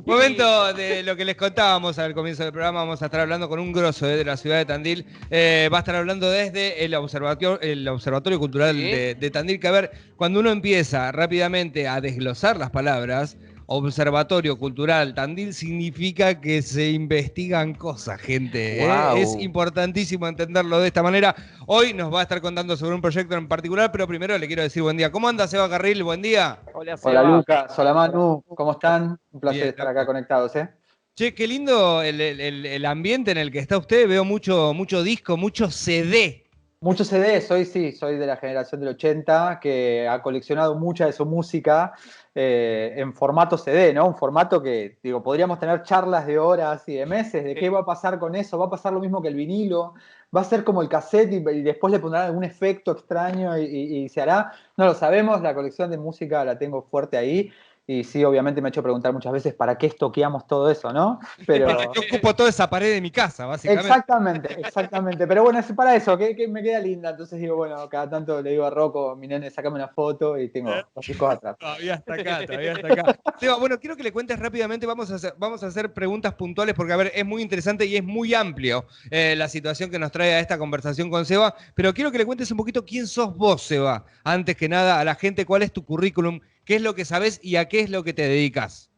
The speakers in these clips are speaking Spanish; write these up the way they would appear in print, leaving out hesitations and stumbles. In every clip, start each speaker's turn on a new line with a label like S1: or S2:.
S1: Momento de lo que les contábamos al comienzo del programa. Vamos a estar hablando con un grosso de la ciudad de Tandil. Va a estar hablando desde el Observatorio Cultural
S2: Sí.
S1: de Tandil, que a ver, cuando uno empieza rápidamente a desglosar las palabras, Observatorio Cultural Tandil significa que se investigan cosas, gente. Es
S2: Wow.
S1: importantísimo entenderlo de esta manera. Hoy nos va a estar contando sobre un proyecto en particular, pero primero le quiero decir buen día. ¿Cómo anda, Seba Carril? Buen día.
S2: Hola,
S3: Hola
S2: Seba.
S3: Lucas, hola Manu, ¿cómo están? Un placer
S1: Bien,
S3: estar acá
S1: loco.
S3: conectados, ¿eh?
S1: Che, qué lindo el ambiente en el que está usted. Veo mucho disco, mucho CD.
S3: Muchos CDs, soy de la generación del 80 que ha coleccionado mucha de su música en formato CD, ¿no? Un formato que, digo, podríamos tener charlas de horas y de meses de qué va a pasar con eso, va a pasar lo mismo que el vinilo, va a ser como el cassette y después le pondrán algún efecto extraño y se hará. No lo sabemos, la colección de música la tengo fuerte ahí. Y sí, obviamente me ha hecho preguntar muchas veces para qué estoqueamos todo eso, ¿no? Pero
S1: ¿Para qué ocupo toda esa pared de mi casa, básicamente?
S3: exactamente. Pero bueno, es para eso, que me queda linda. Entonces digo, bueno, cada tanto le digo a Rocco, mi nene, sacame una foto y tengo los discos atrás.
S1: Todavía está acá, todavía está acá. Seba, bueno, quiero que le cuentes rápidamente, vamos a hacer preguntas puntuales porque, a ver, es muy interesante y es muy amplio la situación que nos trae a esta conversación con Seba, pero quiero que le cuentes un poquito quién sos vos, Seba. Antes que nada, a la gente, cuál es tu currículum, qué es lo que sabés y a qué es lo que te dedicas.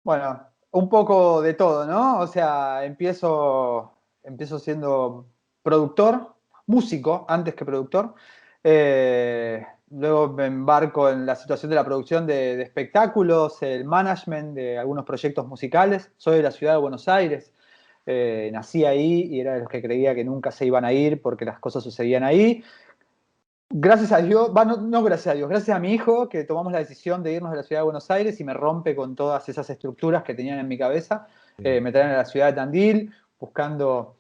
S3: Bueno, un poco de todo, ¿no? O sea, empiezo siendo productor, músico antes que productor. Luego me embarco en la situación de la producción de espectáculos, el management de algunos proyectos musicales. Soy de la ciudad de Buenos Aires. Nací ahí y era de los que creía que nunca se iban a ir porque las cosas sucedían ahí. Gracias a Dios, no gracias a Dios, gracias a mi hijo que tomamos la decisión de irnos de la ciudad de Buenos Aires y me rompe con todas esas estructuras que tenían en mi cabeza. Me traen a la ciudad de Tandil buscando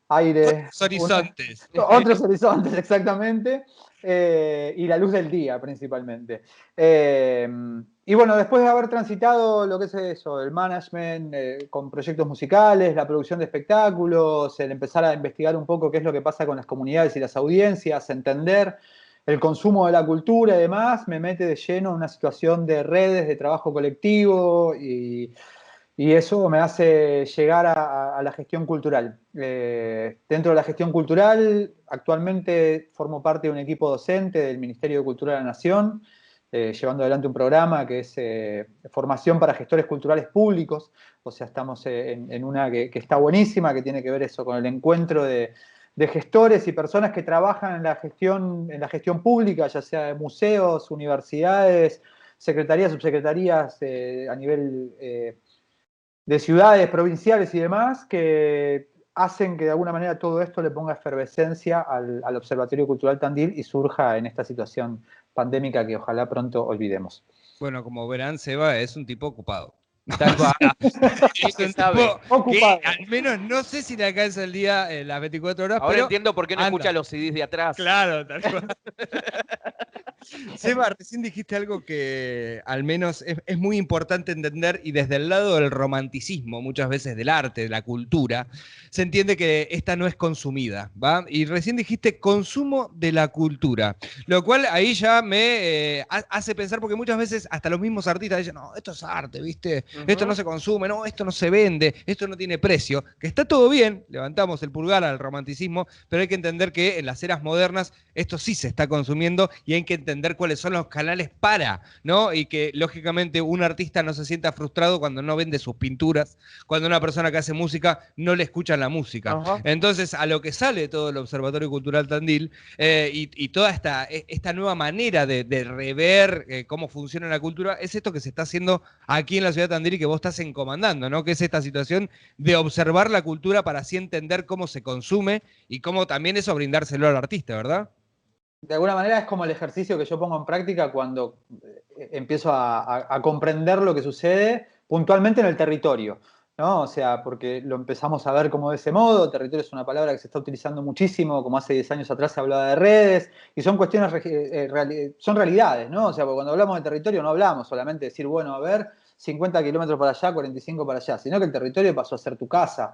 S3: aire,
S1: Otros horizontes.
S3: otros horizontes exactamente, y la luz del día principalmente. Y bueno, después de haber transitado lo que es eso, el management con proyectos musicales, la producción de espectáculos, el empezar a investigar un poco qué es lo que pasa con las comunidades y las audiencias, entender el consumo de la cultura y demás, me mete de lleno en una situación de redes, de trabajo colectivo y eso me hace llegar a la gestión cultural. Dentro de la gestión cultural, actualmente formo parte de un equipo docente del Ministerio de Cultura de la Nación, llevando adelante un programa que es formación para gestores culturales públicos. O sea, estamos en una que está buenísima, que tiene que ver eso con el encuentro de gestores y personas que trabajan en la gestión pública, ya sea de museos, universidades, secretarías, subsecretarías a nivel de ciudades provinciales y demás que hacen que de alguna manera todo esto le ponga efervescencia al Observatorio Cultural Tandil y surja en esta situación pandémica que ojalá pronto olvidemos.
S1: Bueno, como verán, Seba es un tipo ocupado.
S2: Tal cual.
S1: Es
S2: Que
S1: un
S2: sabe.
S1: tipo que
S3: Ocupado.
S1: al menos no sé si le alcanza el día las 24 horas,
S2: Ahora
S1: pero
S2: entiendo por qué no
S1: anda.
S2: escucha los CDs de atrás.
S1: Claro, tal cual. Seba, recién dijiste algo que al menos es muy importante entender y desde el lado del romanticismo, muchas veces del arte, de la cultura, se entiende que esta no es consumida, ¿va? Y recién dijiste consumo de la cultura, lo cual ahí ya me hace pensar, porque muchas veces hasta los mismos artistas dicen, no, esto es arte, ¿viste? Esto no se consume, no, esto no se vende, esto no tiene precio, que está todo bien, levantamos el pulgar al romanticismo, pero hay que entender que en las eras modernas esto sí se está consumiendo y hay que entender cuáles son los canales para, ¿no? Y que lógicamente un artista no se sienta frustrado cuando no vende sus pinturas, cuando una persona que hace música no le escuchan la música.
S2: Ajá.
S1: Entonces, a lo que sale todo el Observatorio Cultural Tandil y toda esta nueva manera de rever cómo funciona la cultura, es esto que se está haciendo aquí en la ciudad de Tandil y que vos estás encomandando, ¿no? Que es esta situación de observar la cultura para así entender cómo se consume y cómo también eso brindárselo al artista, ¿verdad?
S3: De alguna manera es como el ejercicio que yo pongo en práctica cuando empiezo a comprender lo que sucede puntualmente en el territorio, ¿no? O sea, porque lo empezamos a ver como de ese modo, territorio es una palabra que se está utilizando muchísimo, como hace 10 años atrás se hablaba de redes, y son cuestiones, son realidades, ¿no? O sea, porque cuando hablamos de territorio no hablamos solamente de decir, bueno, a ver, 50 kilómetros para allá, 45 para allá, sino que el territorio pasó a ser tu casa,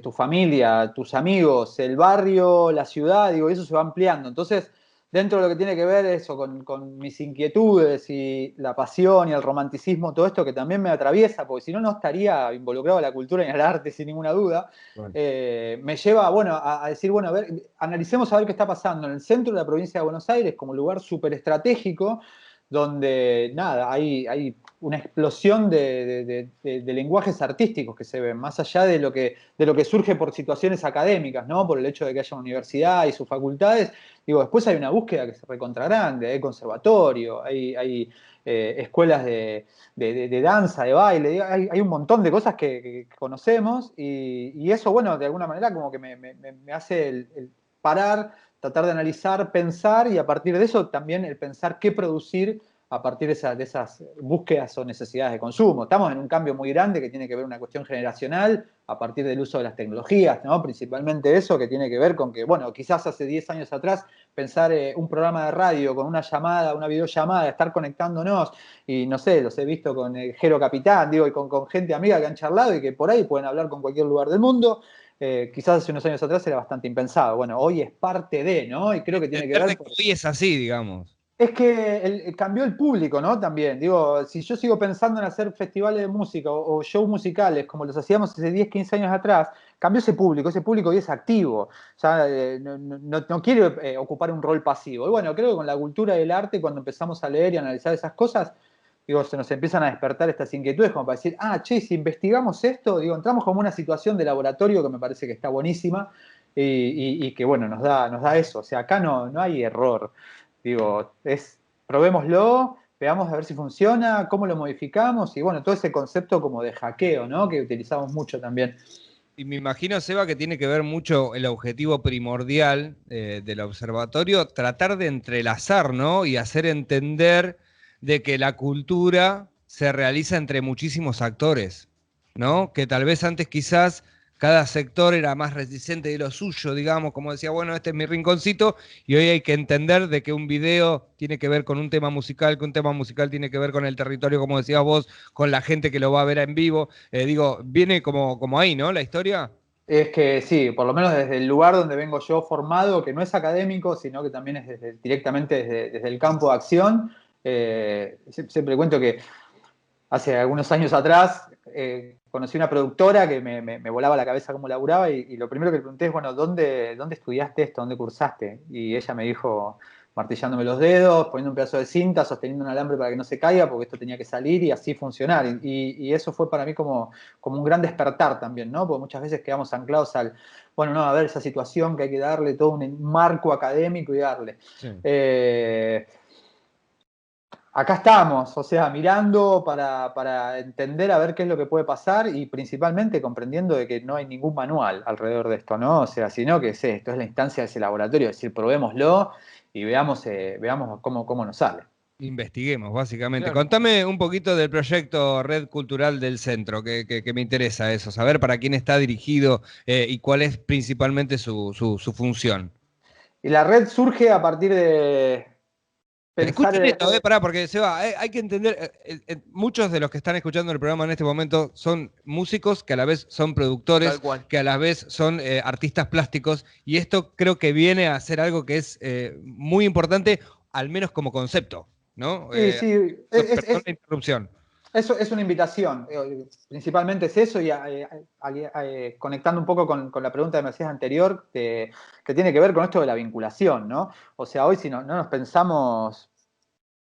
S3: tu familia, tus amigos, el barrio, la ciudad, digo, y eso se va ampliando. Entonces, dentro de lo que tiene que ver eso con mis inquietudes y la pasión y el romanticismo, todo esto que también me atraviesa, porque si no, no estaría involucrado en la cultura y en el arte sin ninguna duda,
S1: Bueno.
S3: me lleva, bueno, a decir, bueno, a ver, analicemos a ver qué está pasando en el centro de la provincia de Buenos Aires como lugar súper estratégico, donde, nada, hay una explosión de lenguajes artísticos que se ven, más allá de lo que surge por situaciones académicas, ¿no? Por el hecho de que haya una universidad y sus facultades. Digo, después hay una búsqueda que se recontra grande, hay conservatorio, hay escuelas de danza, de baile, hay un montón de cosas que conocemos y eso, bueno, de alguna manera como que me hace el parar, tratar de analizar, pensar y a partir de eso también el pensar qué producir a partir de esas búsquedas o necesidades de consumo. Estamos en un cambio muy grande que tiene que ver con una cuestión generacional a partir del uso de las tecnologías, ¿no? Principalmente eso que tiene que ver con que, bueno, quizás hace 10 años atrás pensar un programa de radio con una llamada, una videollamada, estar conectándonos y no sé, los he visto con Jero Capitán, digo, y con gente amiga que han charlado y que por ahí pueden hablar con cualquier lugar del mundo. Quizás hace unos años atrás era bastante impensado. Bueno, hoy es parte de, ¿no? Y creo que tiene que
S1: Entender
S3: ver
S1: de que hoy es así, digamos.
S3: es que cambió el público, ¿no? También, digo, si yo sigo pensando en hacer festivales de música o shows musicales como los hacíamos hace 10, 15 años atrás, cambió ese público hoy es activo, ya no quiere ocupar un rol pasivo. Y bueno, creo que con la cultura y el arte, cuando empezamos a leer y analizar esas cosas, digo, se nos empiezan a despertar estas inquietudes como para decir, ah, che, si investigamos esto, digo, entramos como una situación de laboratorio que me parece que está buenísima y que, bueno, nos da eso. O sea, acá no hay error. Digo, probémoslo, veamos a ver si funciona, cómo lo modificamos y bueno, todo ese concepto como de hackeo, ¿no? Que utilizamos mucho también.
S1: Y me imagino, Seba, que tiene que ver mucho el objetivo primordial del observatorio, tratar de entrelazar, ¿no? Y hacer entender de que la cultura se realiza entre muchísimos actores, ¿no? Que tal vez antes quizás cada sector era más reticente de lo suyo, digamos, como decía, bueno, este es mi rinconcito, y hoy hay que entender de que un video tiene que ver con un tema musical, que un tema musical tiene que ver con el territorio, como decías vos, con la gente que lo va a ver en vivo. Digo, viene como ahí, ¿no? La historia.
S3: Es que sí, por lo menos desde el lugar donde vengo yo formado, que no es académico, sino que también es directamente desde el campo de acción. Siempre cuento que hace algunos años atrás conocí una productora que me volaba la cabeza cómo laburaba y lo primero que le pregunté es, bueno, ¿dónde estudiaste esto? ¿Dónde cursaste? Y ella me dijo, martillándome los dedos, poniendo un pedazo de cinta, sosteniendo un alambre para que no se caiga, porque esto tenía que salir y así funcionar. Y eso fue para mí como un gran despertar también, ¿no? Porque muchas veces quedamos anclados bueno, no, a ver, esa situación que hay que darle todo un marco académico y darle.
S1: Sí.
S3: Acá estamos, o sea, mirando para entender a ver qué es lo que puede pasar y principalmente comprendiendo de que no hay ningún manual alrededor de esto, ¿no? O sea, sino que esto es la instancia de ese laboratorio, es decir, probémoslo y veamos cómo nos sale.
S1: Investiguemos, básicamente.
S3: Claro.
S1: Contame un poquito del proyecto Red Cultural del Centro, que me interesa eso, saber para quién está dirigido y cuál es principalmente su función.
S3: Y la red surge a partir de pensar
S1: Escuchen esto, pará, porque Seba, hay que entender, muchos de los que están escuchando el programa en este momento son músicos, que a la vez son productores,
S2: Tal cual.
S1: que a la vez son artistas plásticos, y esto creo que viene a ser algo que es muy importante, al menos como concepto, ¿no?
S3: Sí, sí,
S1: Perdón la interrupción.
S3: eso es una invitación, principalmente es eso, y conectando un poco con la pregunta que me hacías anterior, que tiene que ver con esto de la vinculación, ¿no? O sea, hoy si no nos pensamos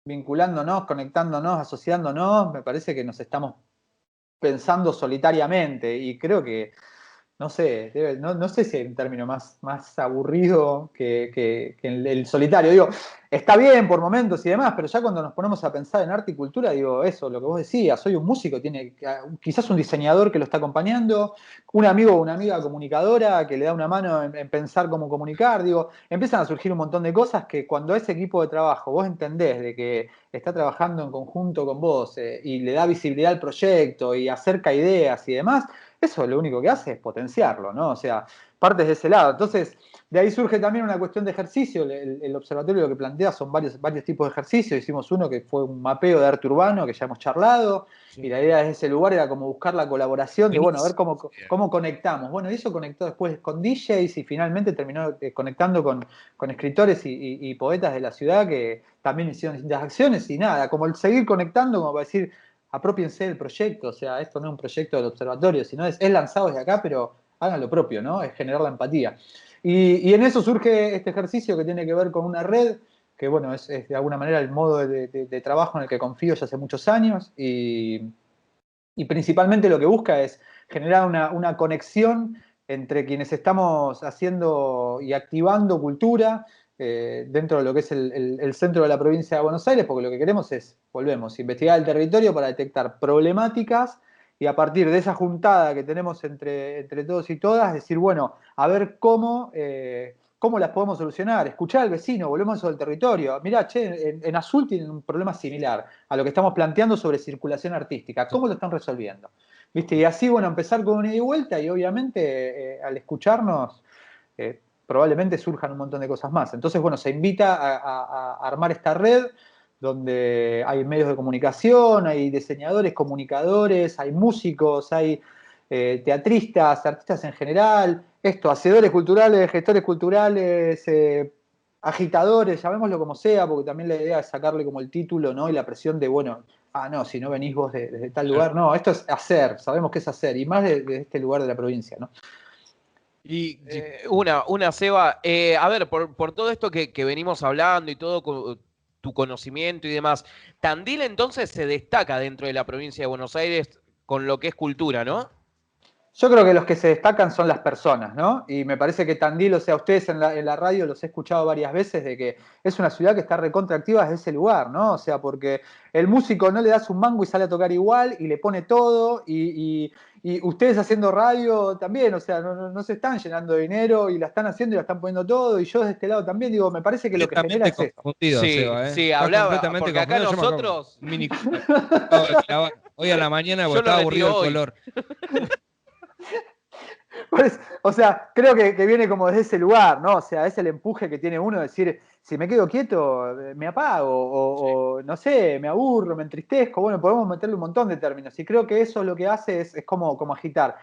S3: vinculándonos, conectándonos, asociándonos, me parece que nos estamos pensando solitariamente y creo que no sé, no sé si hay un término más aburrido que el solitario. Digo, está bien por momentos y demás, pero ya cuando nos ponemos a pensar en arte y cultura, digo, eso, lo que vos decías, soy un músico, tiene quizás un diseñador que lo está acompañando, un amigo o una amiga comunicadora que le da una mano en pensar cómo comunicar, digo, empiezan a surgir un montón de cosas que cuando ese equipo de trabajo vos entendés de que está trabajando en conjunto con vos y le da visibilidad al proyecto y acerca ideas y demás, eso lo único que hace es potenciarlo, ¿no? O sea, partes de ese lado. Entonces, de ahí surge también una cuestión de ejercicio. El observatorio lo que plantea son varios tipos de ejercicios. Hicimos uno que fue un mapeo de arte urbano, que ya hemos charlado, y la idea de ese lugar era como buscar la colaboración de, bueno, a ver cómo conectamos. Bueno, y eso conectó después con DJs y finalmente terminó conectando con escritores y poetas de la ciudad que también hicieron distintas acciones y nada, como el seguir conectando, como para decir, apropiense del proyecto, o sea, esto no es un proyecto del observatorio, sino es lanzado desde acá, pero hagan lo propio, ¿no? Es generar la empatía. Y en eso surge este ejercicio que tiene que ver con una red, que bueno, es de alguna manera el modo de trabajo en el que confío ya hace muchos años, y principalmente lo que busca es generar una conexión entre quienes estamos haciendo y activando cultura dentro de lo que es el centro de la provincia de Buenos Aires, porque lo que queremos es, volvemos, investigar el territorio para detectar problemáticas y a partir de esa juntada que tenemos entre todos y todas, decir, bueno, a ver cómo las podemos solucionar, escuchar al vecino, volvemos a eso del territorio. Mirá, che, en Azul tienen un problema similar a lo que estamos planteando sobre circulación artística. ¿Cómo lo están resolviendo? ¿Viste? Y así, bueno, empezar con una ida y vuelta y obviamente al escucharnos probablemente surjan un montón de cosas más. Entonces, bueno, se invita a armar esta red donde hay medios de comunicación, hay diseñadores, comunicadores, hay músicos, hay teatristas, artistas en general, hacedores culturales, gestores culturales, agitadores, llamémoslo como sea, porque también la idea es sacarle como el título, ¿no? Y la presión de, bueno, no, si no venís vos desde tal lugar, no, esto es hacer, sabemos qué es hacer, y más de este lugar de la provincia, ¿no?
S2: Y Seba, a ver, por todo esto que venimos hablando y todo tu conocimiento y demás, Tandil entonces se destaca dentro de la provincia de Buenos Aires con lo que es cultura, ¿no?
S3: Yo creo que los que se destacan son las personas, ¿no? Y me parece que Tandil, o sea, ustedes en la radio los he escuchado varias veces de que es una ciudad que está recontraactiva desde ese lugar, ¿no? O sea, porque el músico no le das un mango y sale a tocar igual y le pone todo y ustedes haciendo radio también, o sea, no se están llenando de dinero y la están haciendo y la están poniendo todo y yo de este lado también digo, me parece que lo que genera es esto.
S2: Sí,
S1: Seba,
S2: sí,
S1: Estás
S2: hablaba,
S1: completamente
S2: porque acá
S1: confundido.
S2: nosotros...
S1: Hoy a la mañana
S2: Yo
S1: estaba
S2: lo
S1: aburrido el
S2: hoy.
S1: color.
S3: Pues, o sea, creo que viene como desde ese lugar, ¿no? O sea, es el empuje que tiene uno de decir, si me quedo quieto, me apago, o no sé, me aburro, me entristezco. Bueno, podemos meterle un montón de términos. Y creo que eso lo que hace es como agitar.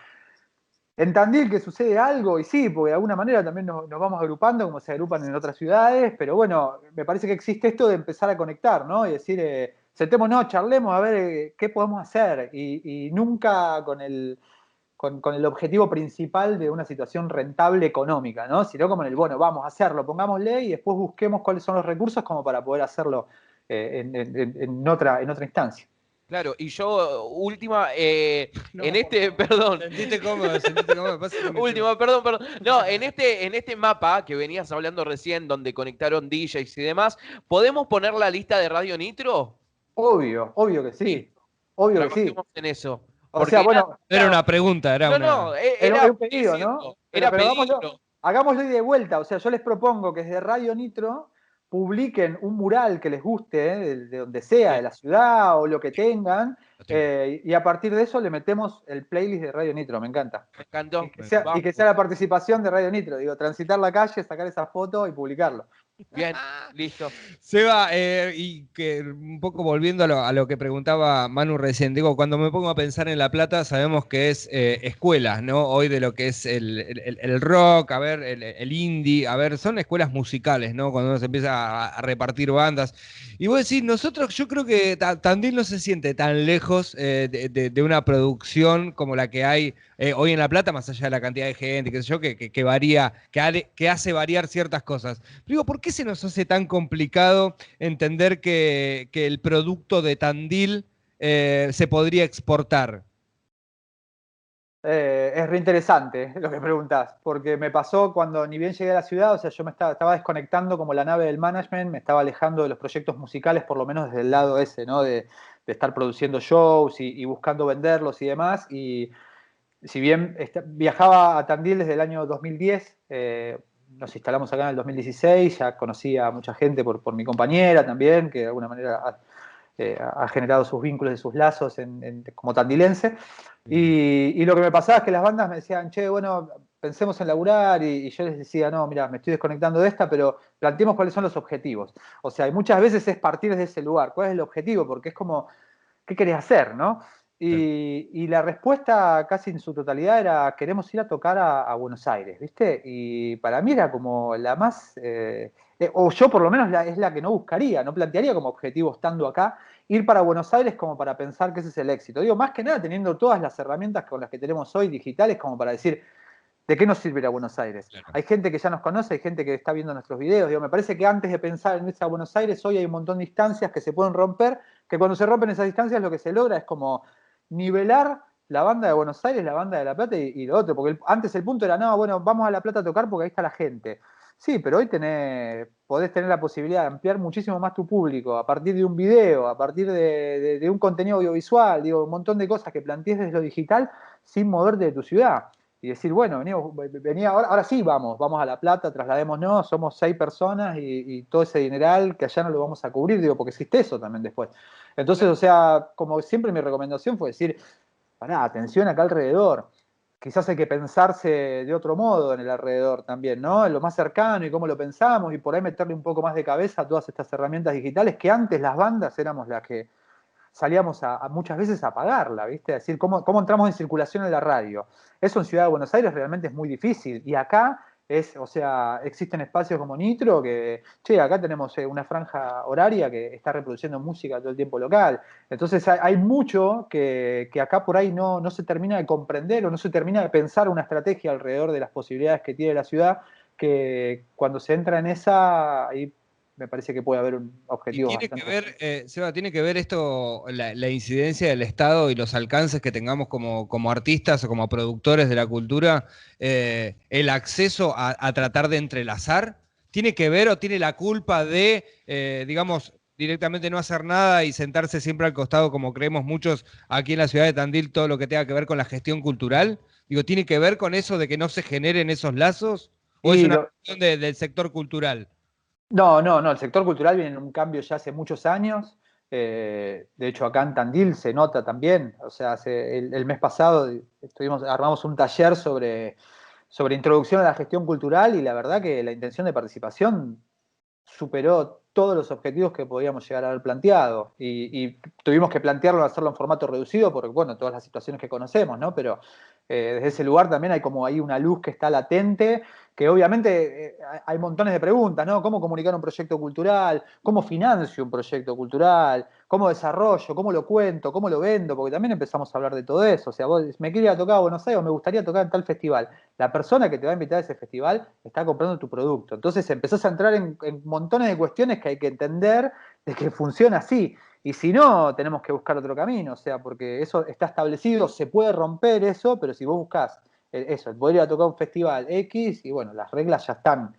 S3: En Tandil que sucede algo, y sí, porque de alguna manera también nos vamos agrupando como se agrupan en otras ciudades, pero bueno, me parece que existe esto de empezar a conectar, ¿no? Y decir, sentémonos, charlemos a ver qué podemos hacer, y nunca con el objetivo principal de una situación rentable económica, ¿no? Sino como en el, bueno, vamos a hacerlo, pongámosle y después busquemos cuáles son los recursos como para poder hacerlo en otra instancia.
S2: Claro, y yo, perdón.
S1: Sentite cómodo,
S2: Última, perdón. No, en este mapa que venías hablando recién, donde conectaron DJs y demás, ¿podemos poner la lista de Radio Nitro?
S3: Obvio que sí. Obvio que sí.
S2: En eso.
S3: O sea, bueno.
S1: Era una pregunta, era
S3: un pedido, ¿no? Pero hagámoslo y de vuelta. O sea, yo les propongo que desde Radio Nitro publiquen un mural que les guste, de donde sea, de la ciudad o lo que tengan, y a partir de eso le metemos el playlist de Radio Nitro, me encanta.
S2: Me encantó.
S3: Y que sea la participación de Radio Nitro, digo, transitar la calle, sacar esa foto y publicarlo.
S2: Bien, listo.
S1: Seba, y que un poco volviendo a lo que preguntaba Manu recién, digo, cuando me pongo a pensar en La Plata, sabemos que es escuelas, ¿no? Hoy de lo que es el rock, a ver, el indie, a ver, son escuelas musicales, ¿no? Cuando uno se empieza a repartir bandas. Y vos decís, yo creo que Tandil no se siente tan lejos de una producción como la que hay hoy en La Plata, más allá de la cantidad de gente, qué sé yo, que varía, que hace variar ciertas cosas. Pero digo, ¿por qué se nos hace tan complicado entender que el producto de Tandil se podría exportar?
S3: Es reinteresante lo que preguntás, porque me pasó cuando ni bien llegué a la ciudad, o sea, yo me estaba desconectando como la nave del management, me estaba alejando de los proyectos musicales, por lo menos desde el lado ese, ¿no? De estar produciendo shows y buscando venderlos y demás, y si bien viajaba a Tandil desde el año 2010, nos instalamos acá en el 2016, ya conocí a mucha gente por mi compañera también, que de alguna manera ha generado sus vínculos y sus lazos como tandilense. Y lo que me pasaba es que las bandas me decían, che, bueno, pensemos en laburar, y yo les decía, no, mira, me estoy desconectando de esta, pero planteemos cuáles son los objetivos. O sea, y muchas veces es partir de ese lugar. ¿Cuál es el objetivo? Porque es como, ¿qué querés hacer, no? Y la respuesta casi en su totalidad era, queremos ir a tocar a Buenos Aires, ¿viste? Y para mí era como la más, o yo por lo menos es la que no buscaría, no plantearía como objetivo estando acá, ir para Buenos Aires como para pensar que ese es el éxito. Digo, más que nada teniendo todas las herramientas con las que tenemos hoy digitales como para decir, ¿de qué nos sirve ir a Buenos Aires? Claro. Hay gente que ya nos conoce, hay gente que está viendo nuestros videos. Digo, me parece que antes de pensar en irse a Buenos Aires, hoy hay un montón de distancias que se pueden romper, que cuando se rompen esas distancias lo que se logra es como nivelar la banda de Buenos Aires, la banda de La Plata y lo otro. Porque antes el punto era, no, bueno, vamos a La Plata a tocar porque ahí está la gente. Sí, pero hoy podés tener la posibilidad de ampliar muchísimo más tu público a partir de un video, a partir de un contenido audiovisual, digo, un montón de cosas que plantees desde lo digital sin moverte de tu ciudad. Y decir, bueno, venía ahora sí vamos a La Plata, trasladémonos, somos 6 personas y todo ese dineral que allá no lo vamos a cubrir, digo, porque existe eso también después. Entonces, o sea, como siempre mi recomendación fue decir, pará, atención acá alrededor. Quizás hay que pensarse de otro modo en el alrededor también, ¿no? En lo más cercano y cómo lo pensamos y por ahí meterle un poco más de cabeza a todas estas herramientas digitales que antes las bandas éramos las que salíamos muchas veces a pagarla, ¿viste? Es decir, ¿cómo entramos en circulación en la radio? Eso en Ciudad de Buenos Aires realmente es muy difícil. Y acá o sea, existen espacios como Nitro que, che, acá tenemos una franja horaria que está reproduciendo música todo el tiempo local. Entonces hay mucho que acá por ahí no se termina de comprender o no se termina de pensar una estrategia alrededor de las posibilidades que tiene la ciudad, que cuando se entra en esa, ahí me parece que puede haber un objetivo
S1: y tiene
S3: bastante...
S1: que ver, Seba, tiene que ver esto, la incidencia del Estado y los alcances que tengamos como artistas o como productores de la cultura, el acceso a tratar de entrelazar, ¿tiene que ver o tiene la culpa de, digamos, directamente no hacer nada y sentarse siempre al costado, como creemos muchos aquí en la ciudad de Tandil, todo lo que tenga que ver con la gestión cultural? Digo, ¿tiene que ver con eso de que no se generen esos lazos? ¿O es una cuestión del sector cultural?
S3: No, el sector cultural viene en un cambio ya hace muchos años. De hecho, acá en Tandil se nota también. O sea, el mes pasado armamos un taller sobre introducción a la gestión cultural y la verdad que la intención de participación superó todos los objetivos que podíamos llegar a haber planteado. Y tuvimos que plantearlo, hacerlo en formato reducido, porque, bueno, todas las situaciones que conocemos, ¿no? Pero desde ese lugar también hay como ahí una luz que está latente, que obviamente hay montones de preguntas, ¿no? ¿Cómo comunicar un proyecto cultural? ¿Cómo financio un proyecto cultural? ¿Cómo desarrollo? ¿Cómo lo cuento? ¿Cómo lo vendo? Porque también empezamos a hablar de todo eso. O sea, vos me quiero ir a tocar a Buenos Aires o me gustaría tocar en tal festival. La persona que te va a invitar a ese festival está comprando tu producto. Entonces empezás a entrar en montones de cuestiones que hay que entender de que funciona así. Y si no, tenemos que buscar otro camino. O sea, porque eso está establecido, se puede romper eso, pero si vos buscás eso, poder ir a tocar un festival X, y bueno, las reglas ya están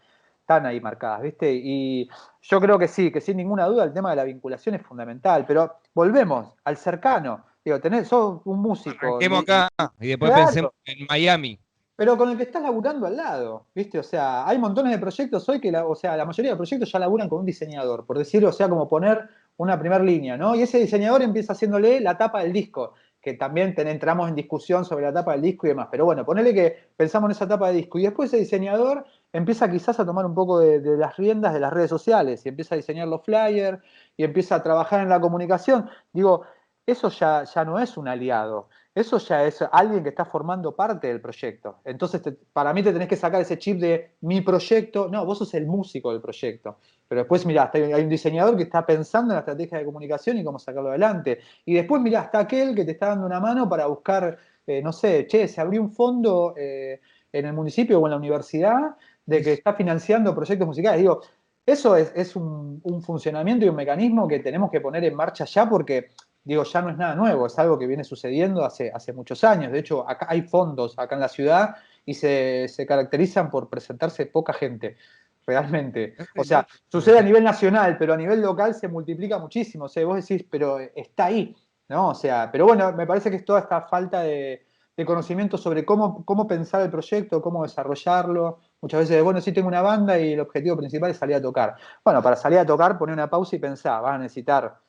S3: ahí marcadas, ¿viste? Y yo creo que sí, que sin ninguna duda el tema de la vinculación es fundamental, pero volvemos al cercano. Digo, sos un músico.
S1: Arranquemos acá y después
S3: claro,
S1: pensemos en Miami.
S3: pero con el que estás laburando al lado, ¿viste? O sea, hay montones de proyectos hoy que, o sea, la mayoría de proyectos ya laburan con un diseñador, por decirlo, o sea, como poner una primera línea, ¿no? Y ese diseñador empieza haciéndole la tapa del disco, que también entramos en discusión sobre la tapa del disco y demás, pero bueno, ponele que pensamos en esa tapa de disco y después ese diseñador empieza quizás a tomar un poco de las riendas de las redes sociales y empieza a diseñar los flyers y empieza a trabajar en la comunicación. Digo, eso ya no es un aliado. Eso ya es alguien que está formando parte del proyecto. Entonces, para mí te tenés que sacar ese chip de mi proyecto. No, vos sos el músico del proyecto. Pero después, mirá, hay un diseñador que está pensando en la estrategia de comunicación y cómo sacarlo adelante. Y después, mirá, está aquel que te está dando una mano para buscar, no sé, che, se abrió un fondo en el municipio o en la universidad de que está financiando proyectos musicales. Digo, eso es un funcionamiento y un mecanismo que tenemos que poner en marcha ya porque digo, ya no es nada nuevo, es algo que viene sucediendo hace muchos años. De hecho, acá hay fondos acá en la ciudad y se caracterizan por presentarse poca gente, realmente. O sea, sucede a nivel nacional, pero a nivel local se multiplica muchísimo. O sea, vos decís, pero está ahí, ¿no? O sea, pero bueno, me parece que es toda esta falta de conocimiento sobre cómo pensar el proyecto, cómo desarrollarlo. Muchas veces, bueno, sí tengo una banda y el objetivo principal es salir a tocar. Bueno, para salir a tocar, poner una pausa y pensar, vas a necesitar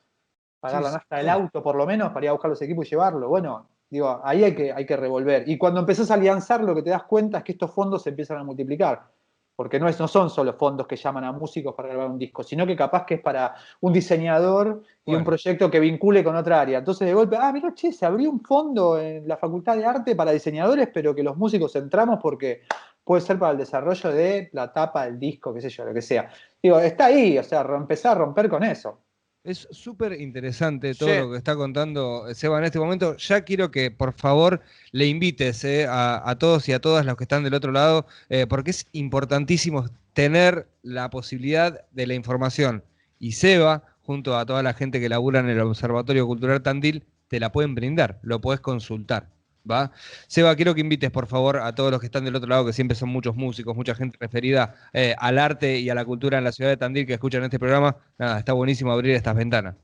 S3: pagar la nafta del auto por lo menos para ir a buscar los equipos y llevarlo. Bueno, digo, ahí hay que revolver. Y cuando empezás a alianzar, lo que te das cuenta es que estos fondos se empiezan a multiplicar. Porque no son solo fondos que llaman a músicos para grabar un disco, sino que capaz que es para un diseñador y un proyecto que vincule con otra área. Entonces de golpe, mira, che, se abrió un fondo en la Facultad de Arte para diseñadores, pero que los músicos entramos porque puede ser para el desarrollo de la tapa del disco, qué sé yo, lo que sea. Digo, está ahí, o sea, empezar a romper con eso.
S1: Es súper interesante todo lo que está contando Seba en este momento. Ya quiero que, por favor, le invites a todos y a todas los que están del otro lado, porque es importantísimo tener la posibilidad de la información. Y Seba, junto a toda la gente que labura en el Observatorio Cultural Tandil, te la pueden brindar, lo podés consultar. ¿Va? Seba, quiero que invites, por favor, a todos los que están del otro lado, que siempre son muchos músicos, mucha gente referida al arte y a la cultura en la ciudad de Tandil que escuchan este programa. Nada, está buenísimo abrir estas ventanas.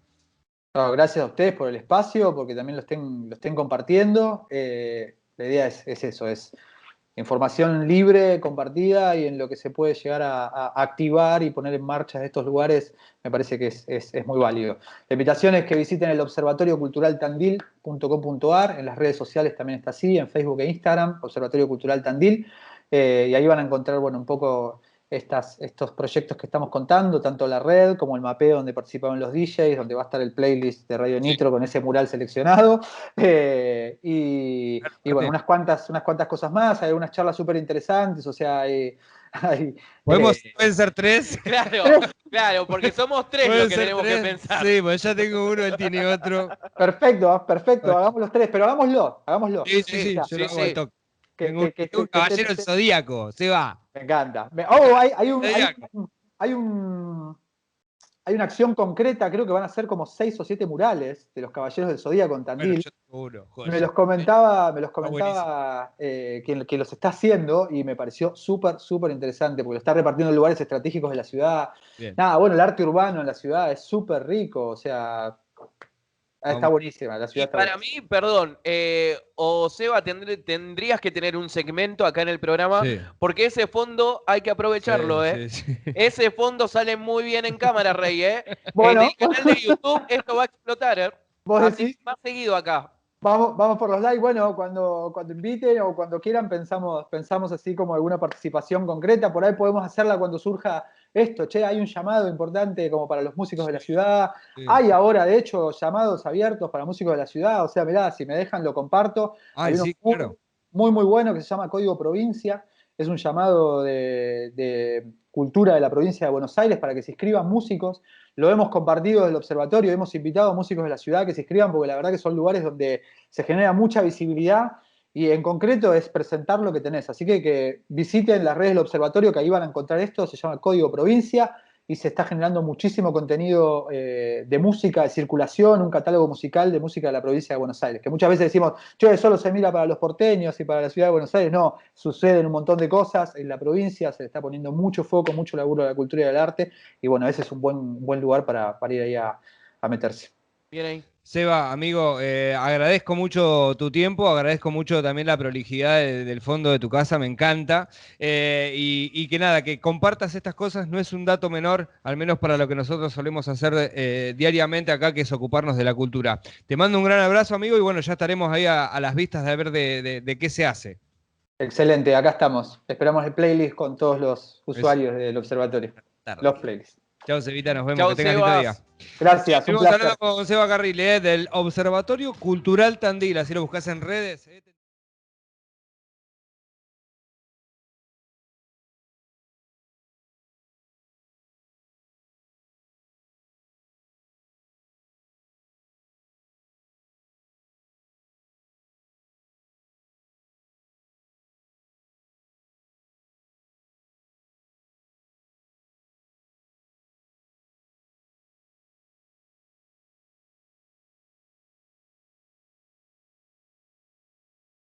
S3: No, gracias a ustedes por el espacio, porque también lo estén compartiendo. La idea es eso, es información libre, compartida, y en lo que se puede llegar a activar y poner en marcha de estos lugares, me parece que es muy válido. La invitación es que visiten el observatorioculturaltandil.com.ar, en las redes sociales también está así, en Facebook e Instagram, Observatorio Cultural Tandil, y ahí van a encontrar, bueno, un poco estos proyectos que estamos contando, tanto la red como el mapeo donde participaban los DJs, donde va a estar el playlist de Radio Nitro con ese mural seleccionado, y bueno, unas cuantas cosas más, hay algunas charlas súper interesantes, o sea,
S1: ¿Pueden ser tres?
S2: Claro, porque somos tres los que tenemos que pensar.
S1: Sí, pues ya tengo uno, él tiene otro.
S3: Perfecto, hagamos los tres, pero hagámoslo.
S1: Sí, yo lo hago al toque. Tengo un caballero del Zodíaco, se va.
S3: Me encanta. Hay una acción concreta, creo que van a ser como 6 o 7 murales de los Caballeros del Zodíaco en Tandil. Bueno, yo tengo uno, me los comentaba quien los está haciendo, y me pareció súper, súper interesante, porque lo está repartiendo en lugares estratégicos de la ciudad. Bien. Nada, bueno, el arte urbano en la ciudad es súper rico, o sea, está buenísima, la ciudad.
S2: Y para mí, perdón, o Seba, tendrías que tener un segmento acá en el programa, porque ese fondo hay que aprovecharlo, Sí. Ese fondo sale muy bien en cámara, Rey, Bueno. En el canal de YouTube esto va a explotar,
S3: ¿Vos
S2: así
S3: decís?
S2: más seguido acá.
S3: Vamos por los likes. Bueno, cuando inviten o cuando quieran pensamos así como alguna participación concreta. Por ahí podemos hacerla cuando surja esto. Che, hay un llamado importante como para los músicos de la ciudad. Sí. Hay ahora, de hecho, llamados abiertos para músicos de la ciudad. O sea, mirá, si me dejan lo comparto.
S1: Hay uno claro.
S3: Muy bueno que se llama Código Provincia. Es un llamado de cultura de la provincia de Buenos Aires para que se inscriban músicos. Lo hemos compartido desde el observatorio, hemos invitado a músicos de la ciudad que se inscriban, porque la verdad que son lugares donde se genera mucha visibilidad, y en concreto es presentar lo que tenés. Así que visiten las redes del observatorio, que ahí van a encontrar esto. Se llama Código Provincia, y se está generando muchísimo contenido de música, de circulación, un catálogo musical de música de la provincia de Buenos Aires, que muchas veces decimos, che, solo se mira para los porteños y para la ciudad de Buenos Aires. No, suceden un montón de cosas en la provincia, se le está poniendo mucho foco, mucho laburo de la cultura y del arte, y bueno, ese es un buen lugar para ir ahí a meterse.
S2: Bien ahí.
S1: Seba, amigo, agradezco mucho tu tiempo, agradezco mucho también la prolijidad del fondo de tu casa, me encanta, y que nada, que compartas estas cosas no es un dato menor, al menos para lo que nosotros solemos hacer diariamente acá, que es ocuparnos de la cultura. Te mando un gran abrazo, amigo, y bueno, ya estaremos ahí a las vistas de ver de qué se hace.
S3: Excelente, acá estamos. Esperamos el playlist con todos los usuarios del observatorio. Los playlists.
S1: Chao, Sebita, nos vemos.
S2: Chau,
S1: que tengas lindo día.
S3: Gracias.
S1: Estuvimos hablando con Seba Carril, del Observatorio Cultural Tandil. Así lo buscas en redes.